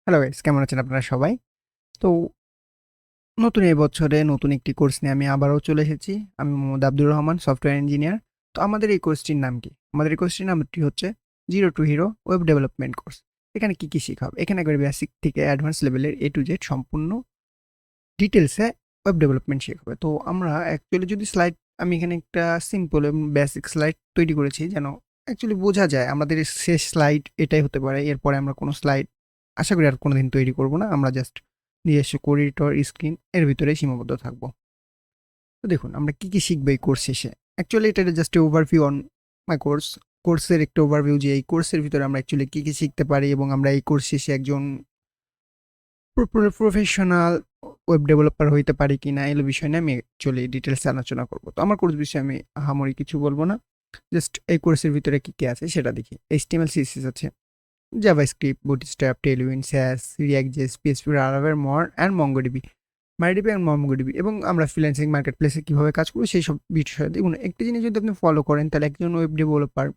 Hello guys, কেমন আছেন আপনারা সবাই? তো নতুন এই বছরে নতুন একটি কোর্স নিয়ে আমি আবারও চলে এসেছি। আমি মোহাম্মদ আব্দুর রহমান, সফটওয়্যার ইঞ্জিনিয়ার। তো আমাদের এই কোর্সটির নাম কি? আমাদের এই কোর্সটির নামটি হচ্ছে zero two hero web development course. এখানে কি শিখা হবে? এখানে একবারে বেসিক থেকে অ্যাডভান্স লেভেলের A to Z সম্পূর্ণ ডিটেইলসে ওয়েব ডেভেলপমেন্ট শেখাবে। তো আমরা অ্যাকচুয়ালি যদি স্লাইড আমি এখানে একটা সিম্পল এবং বেসিক স্লাইড তৈরি করেছি যেন অ্যাকচুয়ালি বোঝা যায় আমাদের শেষ স্লাইড এটাই হতে পারে। এরপরে আমরা কোনো স্লাইড আশা করি আর কোনোদিন তৈরি করব না। আমরা জাস্ট নিজস্ব করিডর স্ক্রিন এর ভিতরে সীমাবদ্ধ থাকবো। তো দেখুন আমরা কি শিখবো এই কোর্স শেষে। অ্যাকচুয়ালি এটা just overview on my course. কোর্সের একটা ওভারভিউ যে এই কোর্সের ভিতরে আমরা অ্যাকচুয়ালি কি শিখতে পারি এবং আমরা এই কোর্স শেষে একজন প্রফেশনাল ওয়েব ডেভেলপার হইতে পারি কিনা এই বিষয় নিয়ে আমি অ্যাকচুয়ালি ডিটেলসে আলোচনা করব। তো আমার কোর্স বিষয়ে আমি আহামরি কিছু বলবো না। জাস্ট এই কোর্সের ভিতরে কি আছে সেটা দেখি। HTML CSS আছে, JavaScript, Bootstrap, Tailwind, Sass, React JS, PHP, Laravel, more and MongoDB, my DB and MongoDB এবং আমরা ফ্রিল্যান্সিং মার্কেট প্লেসে কীভাবে কাজ করবো সেই সব বিষয়ে দেখুন। একটি জিনিস যদি আপনি ফলো করেন তাহলে একজন ওয়েব ডেভেলপার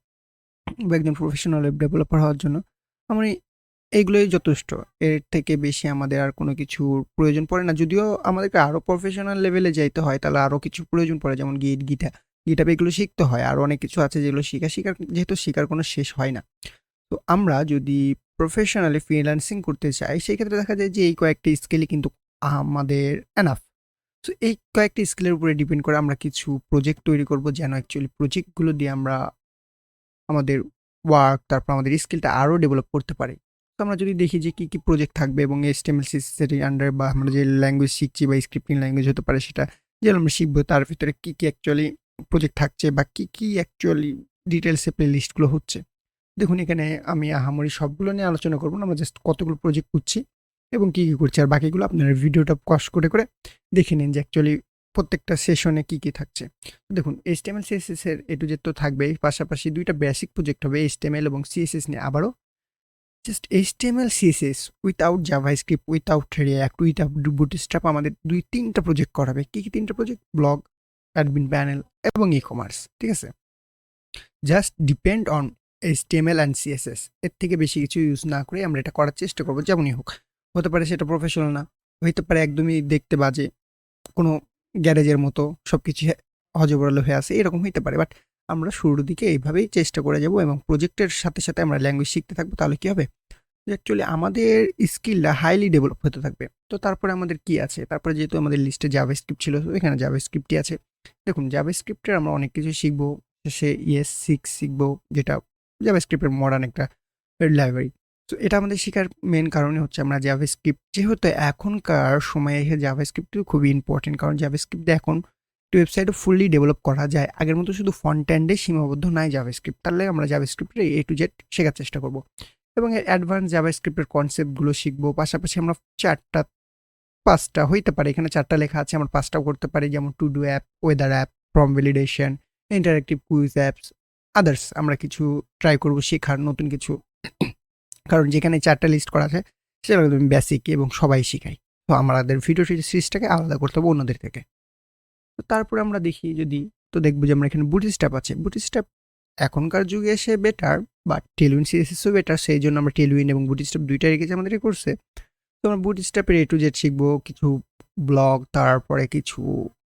বা একজন প্রফেশনাল ওয়েব ডেভেলপার হওয়ার জন্য আমার এইগুলোই যথেষ্ট। এর থেকে বেশি আমাদের আর কোনো কিছুর প্রয়োজন পড়ে না। যদিও আমাদেরকে আরও প্রফেশনাল লেভেলে যাইতে হয় তাহলে আরও কিছু প্রয়োজন পড়ে, যেমন গিটহাব এগুলো শিখতে হয়। আরও অনেক কিছু আছে যেগুলো শিখার যেহেতু শেখার কোনো শেষ হয় না। তো আমরা যদি প্রফেশনালি ফ্রিল্যান্সিং করতে চাই সেক্ষেত্রে দেখা যায় যে এই কয়েকটি স্কিলই কিন্তু আমাদের এনাফ। তো এই কয়েকটি স্কিলের উপরে ডিপেন্ড করে আমরা কিছু প্রজেক্ট তৈরি করব যেন অ্যাকচুয়ালি প্রজেক্টগুলো দিয়ে আমরা আমাদের ওয়ার্ক তারপর আমাদের স্কিলটা আরও ডেভেলপ করতে পারি। তো আমরা যদি দেখি যে কী প্রজেক্ট থাকবে এবং HTML CSS এর আন্ডার বা আমরা যে ল্যাঙ্গুয়েজ শিখছি বা স্ক্রিপ্টিং ল্যাঙ্গুয়েজ হতে পারে সেটা যেন আমরা শিখবো তার ভিতরে কী অ্যাকচুয়ালি প্রজেক্ট থাকছে বা কী অ্যাকচুয়ালি ডিটেলসে প্লে লিস্টগুলো হচ্ছে। দেখুন এখানে আমি আহামরি সবগুলো নিয়ে আলোচনা করব না, আমরা জাস্ট কতগুলো প্রজেক্ট করছি এবং কী করছি, আর বাকিগুলো আপনারা ভিডিওটা কষ্ট করে দেখে নিন যে অ্যাকচুয়ালি প্রত্যেকটা সেশনে কী থাকছে। দেখুন HTML CSS এর A to Z তো থাকবেই, পাশাপাশি দুইটা বেসিক প্রজেক্ট হবে HTML এবং CSS নিয়ে। আবারও just HTML CSS without JavaScript, without react, without bootstrap আমাদের 2-3টা প্রজেক্ট করাবে। কী 3টা প্রজেক্ট? ব্লগ, অ্যাডমিন প্যানেল এবং ই-কমার্স। ঠিক আছে? Just depend on HTML and CSS। এর থেকে বেশি কিছু ইউজ না করে আমরা এটা করার চেষ্টা করবো যেমনই হোক। হতে পারে সেটা প্রফেশনাল না, হইতে পারে একদমই দেখতে বাজে, কোনো গ্যারেজের মতো সব কিছু হজবরল হয়ে আছে, এরকম হইতে পারে। বাট আমরা শুরুর দিকে এইভাবেই চেষ্টা করে যাব এবং প্রজেক্টের সাথে আমরা ল্যাঙ্গুয়েজ শিখতে থাকবো। তাহলে কী হবে? অ্যাকচুয়ালি আমাদের স্কিলটা হাইলি ডেভেলপ হতে থাকবে। তো তারপরে আমাদের কি আছে? তারপরে যেহেতু আমাদের লিস্টে জাভাস্ক্রিপ্ট ছিল, তো এখানে জাভাস্ক্রিপ্টই আছে। দেখুন জাভাস্ক্রিপ্টের আমরা অনেক কিছু শিখবো। শেষে ES6 শিখবো, যেটা জাভাস্ক্রিপ্টের মডার্ন একটা লাইব্রেরি। তো এটা আমাদের শেখার মেন কারণই হচ্ছে আমরা জাভাস্ক্রিপ্ট, যেহেতু এখনকার সময়ে জাভাস্ক্রিপ্ট খুবই ইম্পর্টেন্ট, কারণ জাভাস্ক্রিপ্ট দিয়ে এখন ওয়েবসাইটও ফুললি ডেভেলপ করা যায়। আগের মতো শুধু ফ্রন্ট এন্ডে সীমাবদ্ধ নাই জাভাস্ক্রিপ্ট। তাহলে আমরা জাভাস্ক্রিপ্টের A to Z শেখার চেষ্টা করবো এবং অ্যাডভান্স জাভাস্ক্রিপ্টের কনসেপ্টগুলো শিখবো। পাশাপাশি আমরা 4টা 5টা হইতে পারে, এখানে 4টা লেখা আছে, আমরা 5টাও করতে পারি, যেমন to do app, weather app, form validation, interactive quiz apps, others আমরা কিছু ট্রাই করবো শেখার নতুন কিছু। কারণ যেখানে 4টা লিস্ট করা আছে সেগুলো একদম বেসিক এবং সবাই শিখাই। তো আমাদের ভিডিও সিরিজটাকে আলাদা করতে হবে অন্যদের থেকে। তো তারপরে আমরা দেখি যদি, তো দেখবো যে আমরা এখানে বুটস্ট্র্যাপ আছে। বুটস্ট্র্যাপ এখনকার যুগে এসে বেটার, বাট টেলউইন CSSও বেটার, সেই জন্য আমরা টেলউইন এবং বুটস্ট্র্যাপ দুইটাই রেখেছি আমাদের এই কোর্সে। তো আমরা বুটস্ট্র্যাপের A to Z শিখবো, কিছু ব্লগ, তারপরে কিছু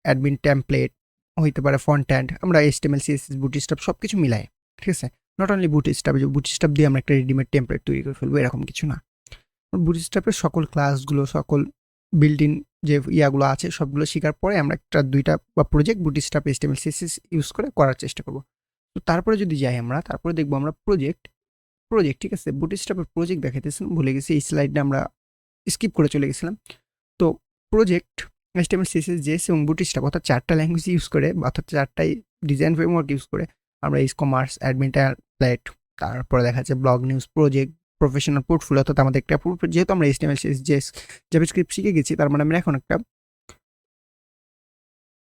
অ্যাডমিন টেমপ্লেট, হইতে পারে ফ্রন্ট এন্ড, আমরা HTML CSS বুটস্ট্র্যাপ সব কিছু মিলাই। ঠিক আছে? নট অনলি বুটস্ট্র্যাপ দিয়ে আমরা একটা রেডিমেড টেমপ্লেট তৈরি করে ফেলবো এরকম কিছু না। বুটস্ট্র্যাপের সকল ক্লাসগুলো, সকল বিল্ট ইন যে ইয়াগুলো আছে সবগুলো শেখার পরে আমরা 2টা বা project bootstrap HTML CSS use করে করার চেষ্টা করবো। তো তারপরে যদি যাই আমরা, তারপরে দেখবো আমরা প্রজেক্ট। ঠিক আছে? বুটস্ট্র্যাপের প্রজেক্ট দেখাইতেছিলাম, ভুলে গেছি, এই স্লাইডটা আমরা স্কিপ করে চলে গেছিলাম। তো প্রজেক্ট HTML CSS JS এবং বুটস্ট্র্যাপ অর্থাৎ 4টা ল্যাঙ্গুয়েজ ইউজ করে, অর্থাৎ 4টাই ডিজাইন ফ্রেমওয়ার্ক ইউজ করে আমরা ই-কমার্স, অ্যাডমিন টেমপ্লেট, তারপরে দেখা যাচ্ছে blog, news, project, professional portfolio, অর্থাৎ আমাদের একটা যেহেতু আমরা HTML CSS JS জাভাস্ক্রিপ্ট শিখে গেছি, তার মানে আমরা এখন একটা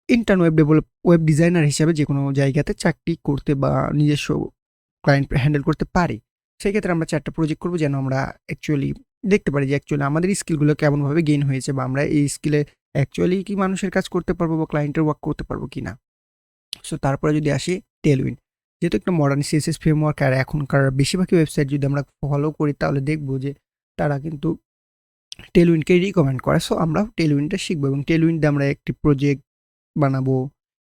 ইন্টার্ন ওয়েব ডিজাইনার হিসেবে যে কোনো জায়গাতে চাকরি করতে বা নিজস্ব ক্লায়েন্ট হ্যান্ডেল করতে পারি। সেই ক্ষেত্রে আমরা 4টা প্রজেক্ট করবো যেন আমরা অ্যাকচুয়ালি দেখতে পারি যে অ্যাকচুয়ালি আমাদের স্কিলগুলো কেমনভাবে গেইন হয়েছে বা আমরা এই স্কিলে অ্যাকচুয়ালি কি মানুষের কাজ করতে পারবো বা ক্লায়েন্টের ওয়ার্ক করতে পারবো কি না। সো তারপরে যদি আসি টেলউইন, যেহেতু একটা মডার্ন CSS ফ্রেমওয়ার্ক আর এখনকার বেশিরভাগই ওয়েবসাইট যদি আমরা ফলো করি তাহলে দেখবো যে তারা কিন্তু টেলউইন্ডকে রিকমেন্ড করে। সো আমরা টেলউইন্ডটা শিখবো এবং টেলউইন্ড দিয়ে আমরা একটি প্রজেক্ট বানাবো,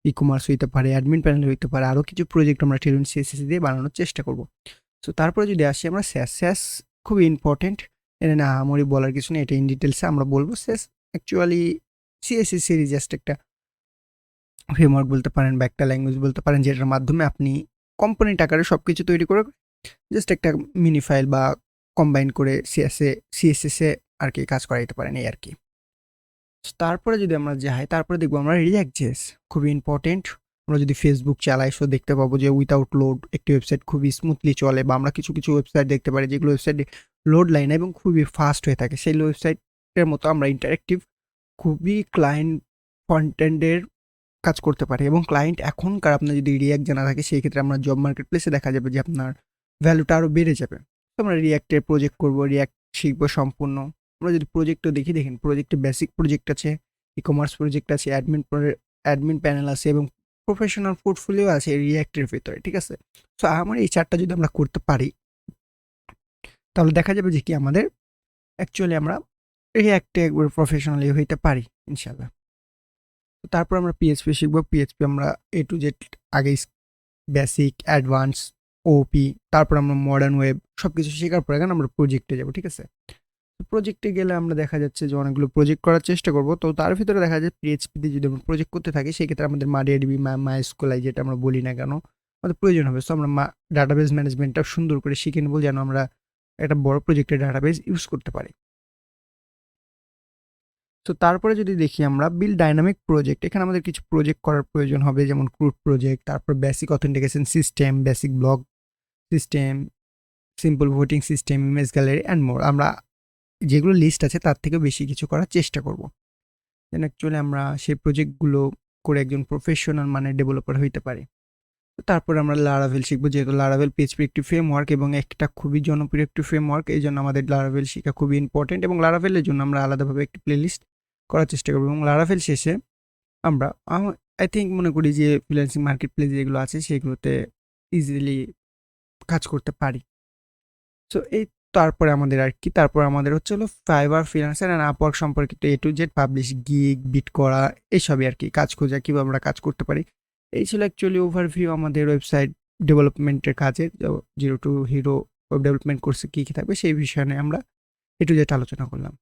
ই-কমার্স হইতে পারে, অ্যাডমিন প্যানেল হইতে পারে, আরও কিছু প্রজেক্ট আমরা টেলউইন্ড সিএসএস দিয়ে বানানোর চেষ্টা করব। সো তারপরে যদি আসি আমরা স্যাস খুবই ইম্পর্টেন্ট, এটা না আমারই বলার কিছু নেই, এটা ইন ডিটেলসে আমরা বলবো। স্যাস অ্যাকচুয়ালি সিএসএস এরই জাস্ট একটা ফ্রেমওয়ার্ক বলতে পারেন বা একটা ল্যাঙ্গুয়েজ বলতে পারেন, যেটার মাধ্যমে আপনি কোম্পানিট আকারে সব কিছু তৈরি করে জাস্ট একটা মিনি ফাইল বা কম্বাইন করে সিএসএসে আর কি কাজ করাইতে পারেন, এই আর কি। তারপরে যদি আমরা যাই, তারপরে দেখবো আমরা রিয়াক্ট জেস, খুবই ইম্পর্টেন্ট। আমরা যদি ফেসবুক চালাই সো দেখতে পাবো যে উইথাউট লোড একটি ওয়েবসাইট খুবই স্মুথলি চলে, বা আমরা কিছু কিছু ওয়েবসাইট দেখতে পারি যেগুলো ওয়েবসাইটে লোড লাইন এবং খুবই ফাস্ট হয়ে থাকে। সেই ওয়েবসাইটের মতো আমরা ইন্টারেক্টিভ খুবই ক্লায়েন্ট কন্টেন্টের কাজ করতে পারি, এবং ক্লায়েন্ট এখনকার আপনার যদি রিয়াক্ট জানা থাকে সেই ক্ষেত্রে আমরা জব মার্কেট প্লেসে দেখা যাবে যে আপনার ভ্যালুটা আরও বেড়ে যাবে। তো আমরা রিয়াক্টের প্রজেক্ট করব, রিয়াক্ট শিখবো সম্পূর্ণ। আমরা যদি প্রজেক্টও দেখেন প্রজেক্টে বেসিক প্রজেক্ট আছে, ই-কমার্স প্রজেক্ট আছে, অ্যাডমিন প্যানেল আছে এবং প্রফেশনাল পোর্টফোলিও আছে রিয়াক্টের ভিতরে, ঠিক আছে। সো আমার এই চারটা যদি আমরা করতে পারি তাহলে দেখা যাবে যে কি আমাদের অ্যাকচুয়ালি আমরা রিয়াক্টে একবার প্রফেশনালি হইতে পারি ইনশাল্লাহ। তারপর আমরা পিএইচপি শিখবো। পিএইচপি আমরা এ টু জেড আগে বেসিক, অ্যাডভান্স, ওপি, তারপর আমরা মডার্ন ওয়েব সব কিছু শেখার পরে আমরা প্রজেক্টে যাব, ঠিক আছে। প্রজেক্টে গেলে আমরা দেখা যাচ্ছে যে অনেকগুলো প্রজেক্ট করার চেষ্টা করব। তো তার ভিতরে দেখা যায় পিএইচপিতে যদি আমরা প্রজেক্ট করতে থাকি সেক্ষেত্রে আমাদের MariaDB, MySQL যেটা আমরা বলি না কেন আমাদের প্রয়োজন হবে। সো আমরা ডাটাবেস ম্যানেজমেন্টটা সুন্দর করে শিখে নেবো যেন আমরা একটা বড় প্রজেক্টের ডাটাবেস ইউজ করতে পারি। তো তারপরে যদি দেখি আমরা বিল্ড ডাইনামিক প্রজেক্ট, এখানে আমাদের কিছু প্রজেক্ট করার প্রয়োজন হবে, যেমন ক্রুড প্রজেক্ট, তারপর basic authentication system, basic blog system, simple voting system, image gallery and more. আমরা যেগুলো লিস্ট আছে তার থেকে বেশি কিছু করার চেষ্টা করব, যেন অ্যাকচুয়ালি আমরা সেই প্রজেক্টগুলো করে একজন প্রফেশনাল মানে ডেভেলপার হইতে পারি। তারপর আমরা লারাভেল শিখবো, যেহেতু লারাভেল পিএইচপি একটি ফ্রেমওয়ার্ক এবং একটা খুবই জনপ্রিয় একটি ফ্রেমওয়ার্ক, এই জন্য আমাদের লারাভেল শেখা খুবই ইম্পর্টেন্ট, এবং লারাভেলের জন্য আমরা আলাদাভাবে একটি প্লেলিস্ট করার চেষ্টা করবো। এবং লারাভেল শেষে আমরা আই থিঙ্ক মনে করি যে ফ্রিল্যান্সিং মার্কেট প্লেস যেগুলো আছে সেগুলোতে ইজিলি কাজ করতে পারি। সো এই তারপরে আমাদের আর কি, তারপর আমাদের হচ্ছে হলো ফাইবার, ফ্রিল্যান্সার অ্যান্ড আপওয়ার্ক সম্পর্কিত A to Z publish, gig, bid করা, এইসবই আর কি, কাজ খোঁজা, কীভাবে আমরা কাজ করতে পারি। এই ছিল অ্যাকচুয়ালি ওভারভিউ আমাদের ওয়েবসাইট ডেভেলপমেন্টের কাজের। Zero two hero web development কোর্সে কী কী থাকবে সেই বিষয়ে নিয়ে আমরা এ টু জেড আলোচনা করলাম।